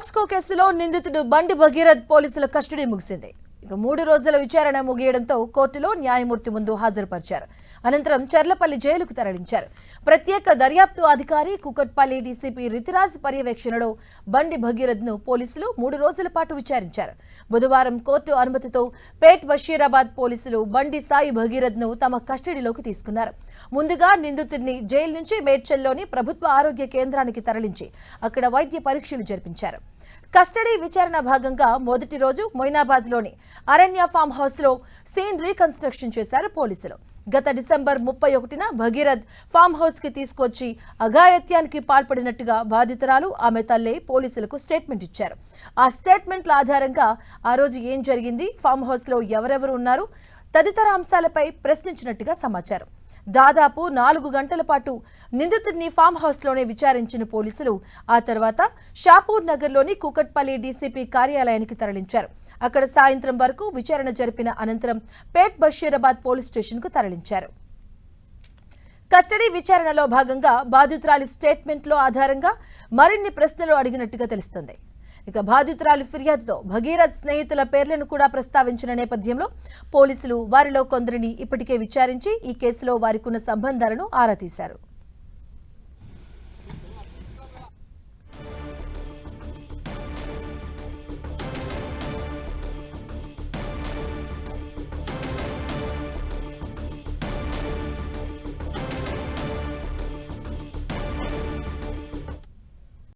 పోక్స్కో కేసులో నిందితుడు బండి భగీరథ్ పోలీసుల కస్టడీ ముగిసింది. ఇక 3 రోజుల విచారణ ముగియడంతో కోర్టులో న్యాయమూర్తి ముందు హాజరుపరిచారు. అనంతరం చర్లపల్లి జైలుకు తరలించారు. ప్రత్యేక దర్యాప్తు అధికారి కుకట్పల్లి డీసీపీ రితిరాజ్ పర్యవేక్షణలో బండి భగీరథ్ను పోలీసులు 3 రోజుల పాటు విచారించారు. బుధవారం కోర్టు అనుమతితో పేట్ బషీరాబాద్ పోలీసులు బండి సాయి భగీరథ్ను తమ కస్టడీలోకి తీసుకున్నారు. ముందుగా నిందితుడిని జైలు నుంచి మేడ్చల్లోని ప్రభుత్వ ఆరోగ్య కేంద్రానికి తరలించి అక్కడ వైద్య పరీక్షలు జరిపించారు. కస్టడీ విచారణ భాగంగా మొదటి రోజు మొయినాబాద్లోని అరణ్య ఫామ్ హౌస్లో సీన్ రీకన్స్ట్రక్షన్ చేశారు పోలీసులు. గత డిసెంబర్ 31న భగీరథ్ ఫామ్ హౌస్ కి తీసుకొచ్చి అఘాయత్యానికి పాల్పడినట్టుగా బాధితురాలు ఆమె తల్లి పోలీసులకు స్టేట్మెంట్ ఇచ్చారు. ఆ స్టేట్మెంట్ల ఆధారంగా ఆ రోజు ఏం జరిగింది, ఫామ్ హౌస్ లో ఎవరెవరు ఉన్నారు తదితర అంశాలపై ప్రశ్నించినట్టుగా సమాచారం. దాదాపు 4 గంటల పాటు నిందితుడిని ఫామ్ హౌస్ లోనే విచారించిన పోలీసులు ఆ తర్వాత షాపూర్ నగర్లోని కుకట్పల్లి డీసీపీ కార్యాలయానికి తరలించారు. అక్కడ సాయంత్రం వరకు విచారణ జరిపిన అనంతరం పేట్ బషీరాబాద్ పోలీస్ స్టేషన్ కు తరలించారు. కస్టడీ విచారణలో భాగంగా బాధితురాలి స్టేట్మెంట్లో ఆధారంగా మరిన్ని ప్రశ్నలు అడిగినట్టుగా తెలుస్తుంది. ఇక బాధితురాలి ఫిర్యాదుతో భగీరథ్ స్నేహితుల పేర్లను కూడా ప్రస్తావించిన నేపథ్యంలో పోలీసులు వారిలో కొందరిని ఇప్పటికే విచారించి ఈ కేసులో వారికున్న సంబంధాలను ఆరా తీశారు.